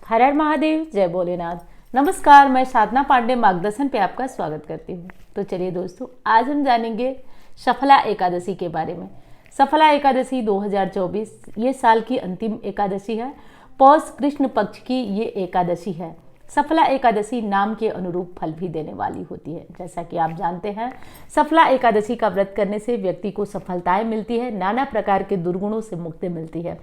हर हर महादेव, जय भोलेनाथ। नमस्कार, मैं साधना पांडे मार्गदर्शन पे आपका स्वागत करती हूँ। तो चलिए दोस्तों, आज हम जानेंगे सफला एकादशी के बारे में। सफला एकादशी 2024 ये साल की अंतिम एकादशी है। पौष कृष्ण पक्ष की ये एकादशी है। सफला एकादशी नाम के अनुरूप फल भी देने वाली होती है। जैसा कि आप जानते हैं, सफला एकादशी का व्रत करने से व्यक्ति को सफलताएं मिलती है, नाना प्रकार के दुर्गुणों से मुक्ति मिलती है।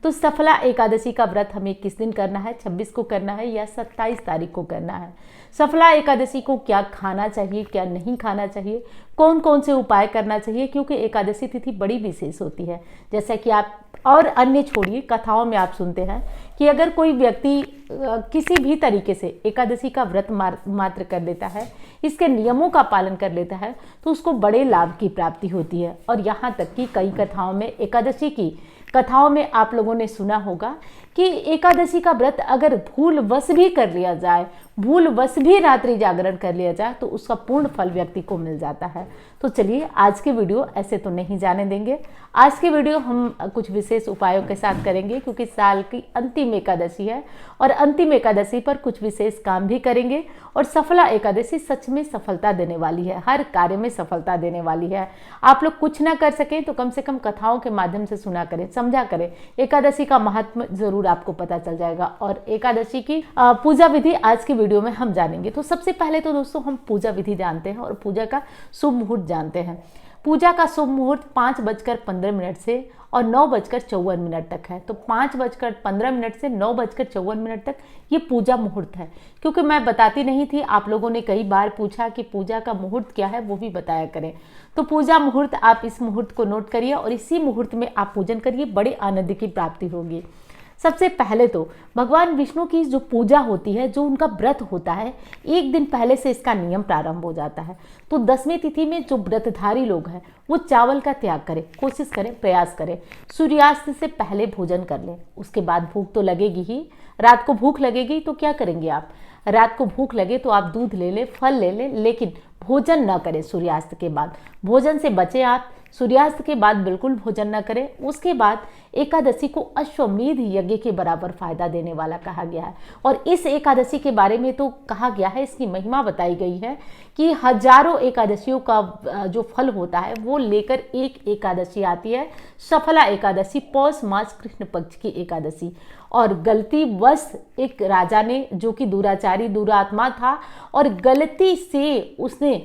तो सफला एकादशी का व्रत हमें किस दिन करना है? 26 को करना है या 27 तारीख को करना है? सफला एकादशी को क्या खाना चाहिए, क्या नहीं खाना चाहिए, कौन कौन से उपाय करना चाहिए, क्योंकि एकादशी तिथि बड़ी विशेष होती है। जैसा कि आप और अन्य छोड़िए, कथाओं में आप सुनते हैं कि अगर कोई व्यक्ति किसी भी तरीके से एकादशी का व्रत मात्र कर लेता है, इसके नियमों का पालन कर लेता है, तो उसको बड़े लाभ की प्राप्ति होती है। और यहाँ तक कि कई कथाओं में, एकादशी की कथाओं में आप लोगों ने सुना होगा कि एकादशी का व्रत अगर भूलवश भी कर लिया जाए, भूलवश भी रात्रि जागरण कर लिया जाए, तो उसका पूर्ण फल व्यक्ति को मिल जाता है। तो चलिए, आज के वीडियो ऐसे तो नहीं जाने देंगे। आज के वीडियो हम कुछ विशेष उपायों के साथ करेंगे, क्योंकि साल की अंतिम एकादशी है और अंतिम एकादशी पर कुछ विशेष काम भी करेंगे। और सफला एकादशी सच में सफलता देने वाली है, हर कार्य में सफलता देने वाली है। आप लोग कुछ ना कर सकें तो कम से कम कथाओं के माध्यम से सुना करें, समझा करें। एकादशी का महत्व जरूर आपको पता चल जाएगा। और एकादशी की पूजा विधि आज की वीडियो में हम जानेंगे। तो सबसे पहले तो दोस्तों, हम पूजा विधि जानते हैं और पूजा का शुभ मुहूर्त जानते हैं। पूजा का शुभ मुहूर्त 5:15 से और 9:54 तक है। तो 5:15 से 9:54 तक ये पूजा मुहूर्त है। क्योंकि मैं बताती नहीं थी, आप लोगों ने कई बार पूछा कि पूजा का मुहूर्त क्या है, वो भी बताया करें। तो पूजा मुहूर्त, आप इस मुहूर्त को नोट करिए और इसी मुहूर्त में आप पूजन करिए, बड़े आनंद की प्राप्ति होगी। सबसे पहले तो भगवान विष्णु की जो पूजा होती है, जो उनका व्रत होता है, एक दिन पहले से इसका नियम प्रारंभ हो जाता है। तो 10वीं तिथि में जो व्रतधारी लोग हैं वो चावल का त्याग करें, कोशिश करें, प्रयास करें। सूर्यास्त से पहले भोजन कर लें। उसके बाद भूख तो लगेगी ही। रात को भूख लगेगी तो क्या करेंगे आप? रात को भूख लगे तो आप दूध ले लें, फल ले लें, लेकिन भोजन न करें सूर्यास्त के बाद। भोजन से बचें आप। सूर्यास्त के बाद बिल्कुल भोजन न करें। उसके बाद एकादशी को अश्वमेध यज्ञ के बराबर फायदा देने वाला कहा गया है। और इस एकादशी के बारे में तो कहा गया है, इसकी महिमा बताई गई है कि हजारों एकादशियों का जो फल होता है वो लेकर एक एकादशी आती है, सफला एकादशी, पौष मास कृष्ण पक्ष की एकादशी। और गलती वश एक राजा ने, जो कि दुराचारी दुरात्मा था, और गलती से उसने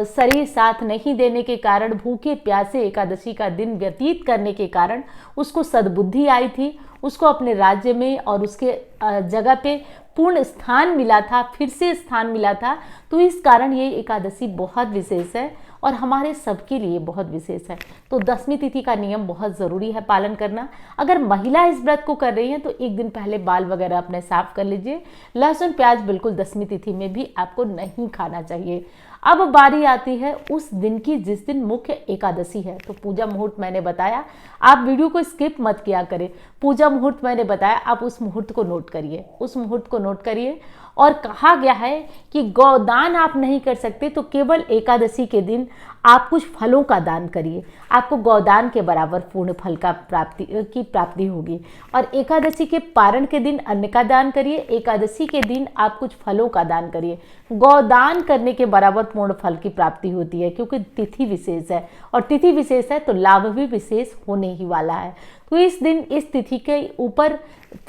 शरीर साथ नहीं देने के कारण, भूखे प्यासे एकादशी का दिन व्यतीत करने के कारण उसको सद्बुद्धि आई थी। उसको अपने राज्य में और उसके जगह पे पूर्ण स्थान मिला था, फिर से स्थान मिला था। तो इस कारण ये एकादशी बहुत विशेष है और हमारे सबके लिए बहुत विशेष है। तो 10वीं तिथि का नियम बहुत ज़रूरी है पालन करना। अगर महिला इस व्रत को कर रही हैं तो एक दिन पहले बाल वगैरह अपने साफ कर लीजिए। लहसुन प्याज बिल्कुल 10वीं तिथि में भी आपको नहीं खाना चाहिए। अब बारी आती है उस दिन की जिस दिन मुख्य एकादशी है। तो पूजा मुहूर्त मैंने बताया, आप वीडियो को स्किप मत किया करें। पूजा मुहूर्त मैंने बताया, आप उस मुहूर्त को नोट करिए, उस मुहूर्त को नोट करिए। और कहा गया है कि गौदान आप नहीं कर सकते तो केवल एकादशी के दिन आप कुछ फलों का दान करिए, आपको गौदान के बराबर पूर्ण फल का प्राप्ति होगी। और एकादशी के पारण के दिन अन्न का दान करिए, एकादशी के दिन आप कुछ फलों का दान करिए। गौदान करने के बराबर पूर्ण फल की प्राप्ति होती है, क्योंकि तिथि विशेष है और तिथि विशेष है तो लाभ भी विशेष होने ही वाला है। तो इस दिन इस तिथि के ऊपर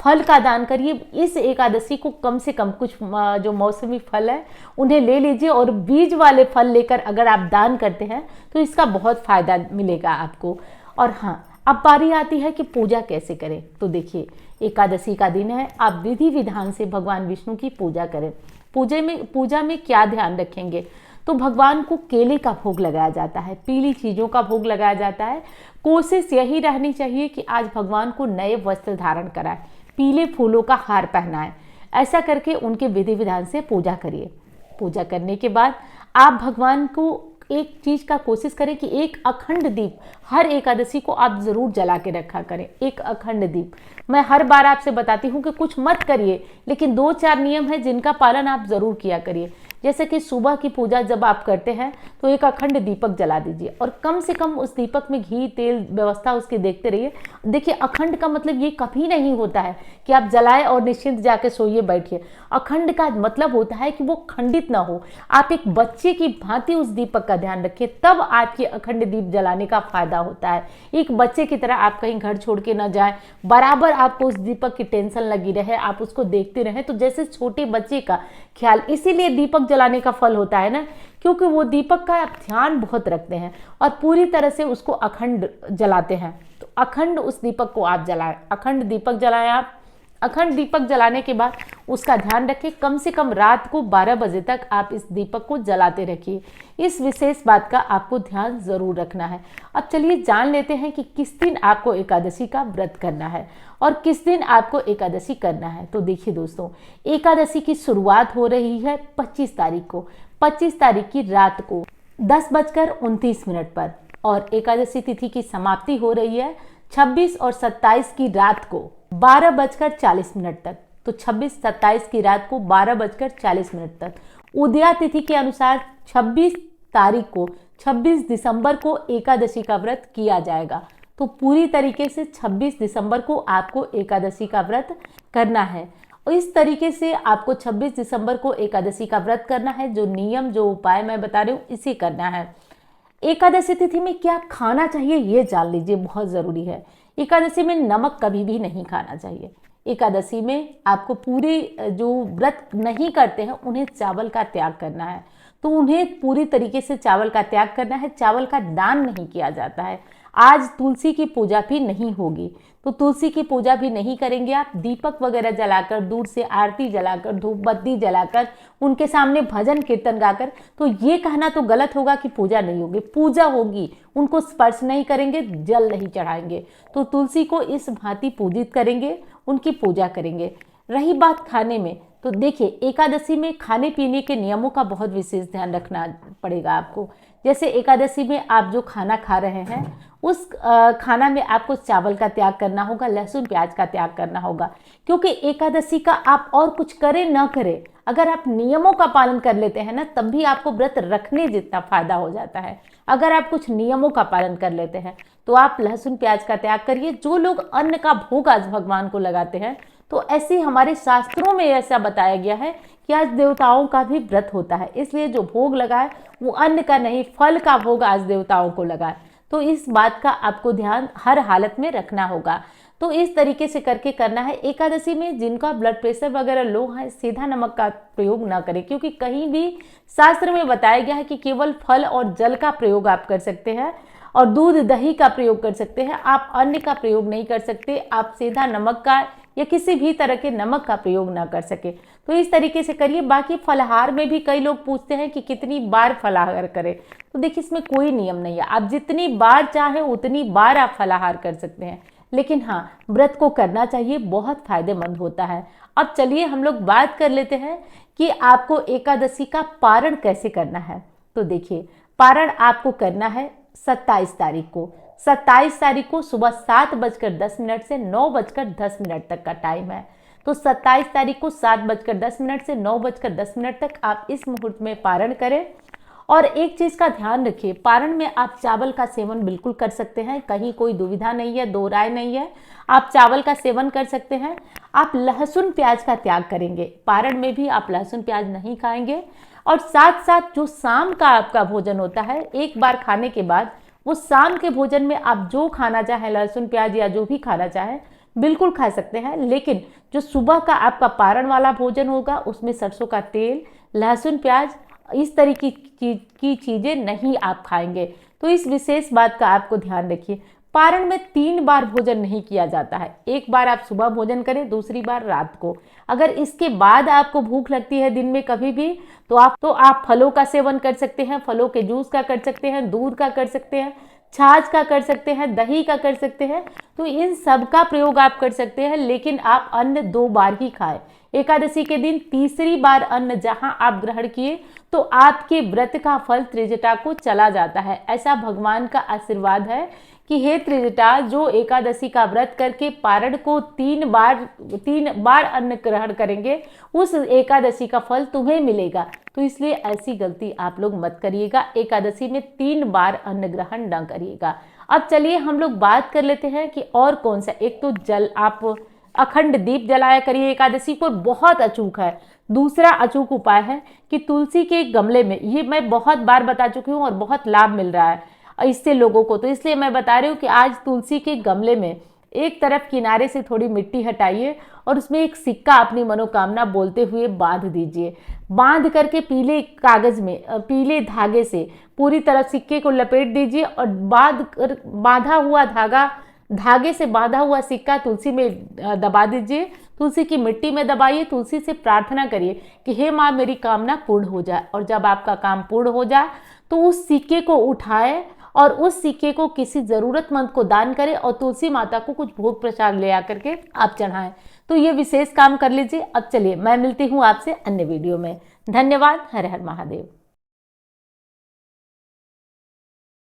फल का दान करिए। इस एकादशी को कम से कम कुछ जो मौसमी फल है उन्हें ले लीजिए, और बीज वाले फल लेकर अगर आप दान करते हैं तो इसका बहुत फायदा मिलेगा आपको। और हाँ, अब बारी आती है कि पूजा कैसे करें। तो देखिए, एकादशी का दिन है, आप विधि विधान से भगवान विष्णु की पूजा करें। पूजा में क्या ध्यान रखेंगे? तो भगवान को केले का भोग लगाया जाता है, पीली चीज़ों का भोग लगाया जाता है। कोशिश यही रहनी चाहिए कि आज भगवान को नए वस्त्र धारण कराए, पीले फूलों का हार पहनाए। ऐसा करके उनके विधि विधान से पूजा करिए। पूजा करने के बाद आप भगवान को एक चीज़ का कोशिश करें कि एक अखंड दीप हर एकादशी को आप ज़रूर जला के रखा करें, एक अखंड दीप। मैं हर बार आपसे बताती हूँ कि कुछ मत करिए, लेकिन 2-4 नियम है जिनका पालन आप ज़रूर किया करिए। जैसे कि सुबह की पूजा जब आप करते हैं तो एक अखंड दीपक जला दीजिए और कम से कम उस दीपक में घी तेल व्यवस्था उसकी देखते रहिए। देखिए, अखंड का मतलब ये कभी नहीं होता है कि आप जलाए और निश्चिंत जाके सोइए बैठिए। अखंड का मतलब होता है कि वो खंडित ना हो। आप एक बच्चे की भांति उस दीपक का ध्यान रखिए, तब आपके अखंड दीप जलाने का फायदा होता है। एक बच्चे की तरह आप कहीं घर छोड़ के ना जाए, बराबर आपको उस दीपक की टेंशन लगी रहे, आप उसको देखते रहे, तो जैसे छोटे बच्चे का ख्याल। इसीलिए दीपक जलाने का फल होता है ना, क्योंकि वो दीपक का आप ध्यान बहुत रखते हैं और पूरी तरह से उसको अखंड जलाते हैं। तो अखंड उस दीपक को आप जलाएं, अखंड दीपक जलाएं आप। अखंड दीपक जलाने के बाद उसका ध्यान रखें, कम से कम रात को 12 बजे तक आप इस दीपक को जलाते रखिए। इस विशेष बात का आपको ध्यान जरूर रखना है। अब चलिए जान लेते हैं कि किस दिन आपको एकादशी का व्रत करना है और किस दिन आपको एकादशी करना है। तो देखिए दोस्तों, एकादशी की शुरुआत हो रही है 25 तारीख को, 25 तारीख की रात को 10:29 पर, और एकादशी तिथि की समाप्ति हो रही है 26 और 27 की रात को 12:40 तक। तो 26-27 की रात को 12:40 तक। उदया तिथि के अनुसार 26 तारीख को 26 दिसंबर को एकादशी का व्रत किया जाएगा। तो पूरी तरीके से 26 दिसंबर को आपको एकादशी का व्रत करना है। और इस तरीके से आपको 26 दिसंबर को एकादशी का व्रत करना है। जो नियम, जो उपाय मैं बता रही हूँ, इसे करना है। एकादशी तिथि में क्या खाना चाहिए ये जान लीजिए, बहुत ज़रूरी है। एकादशी में नमक कभी भी नहीं खाना चाहिए। एकादशी में आपको पूरे जो व्रत नहीं करते हैं उन्हें चावल का त्याग करना है। तो उन्हें पूरी तरीके से चावल का त्याग करना है। चावल का दान नहीं किया जाता है। आज तुलसी की पूजा भी नहीं होगी, तो तुलसी की पूजा भी नहीं करेंगे आप। दीपक वगैरह जलाकर, दूर से आरती जलाकर, धूप बत्ती जलाकर, उनके सामने भजन कीर्तन गाकर, तो ये कहना तो गलत होगा कि पूजा नहीं होगी। पूजा होगी, उनको स्पर्श नहीं करेंगे, जल नहीं चढ़ाएंगे। तो तुलसी को इस भांति पूजित करेंगे, उनकी पूजा करेंगे। रही बात खाने में, तो देखिए एकादशी में खाने पीने के नियमों का बहुत विशेष ध्यान रखना पड़ेगा आपको। जैसे एकादशी में आप जो खाना खा रहे हैं उस खाना में आपको चावल का त्याग करना होगा, लहसुन प्याज का त्याग करना होगा। क्योंकि एकादशी का आप और कुछ करें ना करें, अगर आप नियमों का पालन कर लेते हैं ना, तब भी आपको व्रत रखने जितना फायदा हो जाता है। अगर आप कुछ नियमों का पालन कर लेते हैं तो आप लहसुन प्याज का त्याग करिए। जो लोग अन्न का भोग आज भगवान को लगाते हैं, तो ऐसे हमारे शास्त्रों में ऐसा बताया गया है कि आज देवताओं का भी व्रत होता है, इसलिए जो भोग लगाए वो अन्न का नहीं, फल का भोग आज देवताओं को लगाए। तो इस बात का आपको ध्यान हर हालत में रखना होगा। तो इस तरीके से करके करना है। एकादशी में जिनका ब्लड प्रेशर वगैरह लो है, सीधा नमक का प्रयोग ना करें, क्योंकि कहीं भी शास्त्र में बताया गया है कि केवल फल और जल का प्रयोग आप कर सकते हैं और दूध दही का प्रयोग कर सकते हैं। आप अन्न का प्रयोग नहीं कर सकते। आप सीधा नमक का या किसी भी तरह के नमक का प्रयोग ना कर सके। तो इस तरीके से करिए। बाकी फलाहार में भी कई लोग पूछते हैं कि कितनी बार फलाहार करें, तो देखिए इसमें कोई नियम नहीं है। आप जितनी बार चाहे उतनी बार आप फलाहार कर सकते हैं, लेकिन हाँ, व्रत को करना चाहिए, बहुत फायदेमंद होता है। अब चलिए हम लोग बात कर लेते हैं कि आपको एकादशी का पारण कैसे करना है। तो देखिए, पारण आपको करना है 27 तारीख को। 27 तारीख को सुबह 7:10 से 9:10 तक का टाइम है। तो 27 तारीख को 7:10 से 9:10 तक आप इस मुहूर्त में पारण करें। और एक चीज का ध्यान रखिए, पारण में आप चावल का सेवन बिल्कुल कर सकते हैं, कहीं कोई दुविधा नहीं है, दो राय नहीं है, आप चावल का सेवन कर सकते हैं। आप लहसुन प्याज का त्याग करेंगे, पारण में भी आप लहसुन प्याज नहीं खाएंगे। और साथ साथ जो शाम का आपका भोजन होता है, एक बार खाने के बाद वो शाम के भोजन में आप जो खाना चाहें, लहसुन प्याज या जो भी खाना चाहें बिल्कुल खा सकते हैं। लेकिन जो सुबह का आपका पारण वाला भोजन होगा उसमें सरसों का तेल, लहसुन प्याज, इस तरीके की चीजें नहीं आप खाएंगे। तो इस विशेष बात का आपको ध्यान रखिए। पारण में 3 बार भोजन नहीं किया जाता है, एक बार आप सुबह भोजन करें, दूसरी बार रात को। अगर इसके बाद आपको भूख लगती है दिन में कभी भी, तो आप फलों का सेवन कर सकते हैं, फलों के जूस का कर सकते हैं, दूध का कर सकते हैं, छाछ का कर सकते हैं, दही का कर सकते हैं। तो इन सब का प्रयोग आप कर सकते हैं, लेकिन आप अन्न 2 बार ही खाएं। एकादशी के दिन तीसरी बार अन्न जहां आप ग्रहण किए तो आपके व्रत का फल त्रिजटा को चला जाता है। ऐसा भगवान का आशीर्वाद है कि हे त्रिजटा, जो एकादशी का व्रत करके पारण को 3 बार अन्न ग्रहण करेंगे, उस एकादशी का फल तुम्हें मिलेगा। तो इसलिए ऐसी गलती आप लोग मत करिएगा, एकादशी में 3 बार अन्न ग्रहण न करिएगा। अब चलिए हम लोग बात कर लेते हैं कि और कौन सा। एक तो जल, आप अखंड दीप जलाया करिए एकादशी को, बहुत अचूक है। दूसरा अचूक उपाय है कि तुलसी के गमले में, ये मैं बहुत बार बता चुकी हूँ और बहुत लाभ मिल रहा है इससे लोगों को, तो इसलिए मैं बता रही हूँ कि आज तुलसी के गमले में एक तरफ किनारे से थोड़ी मिट्टी हटाइए और उसमें एक सिक्का अपनी मनोकामना बोलते हुए बांध दीजिए। बांध करके पीले कागज में, पीले धागे से पूरी तरह सिक्के को लपेट दीजिए और धागे से बांधा हुआ सिक्का तुलसी में दबा दीजिए, तुलसी की मिट्टी में दबाइए, तुलसी से प्रार्थना करिए कि हे माँ, मेरी कामना पूर्ण हो जाए। और जब आपका काम पूर्ण हो जाए तो उस सिक्के को उठाए और उस सिक्के को किसी जरूरतमंद को दान करें और तुलसी माता को कुछ भोग प्रसाद ले आकर के आप चढ़ाएं। तो ये विशेष काम कर लीजिए। अब चलिए मैं मिलती हूँ आपसे अन्य वीडियो में। धन्यवाद। हर हर महादेव।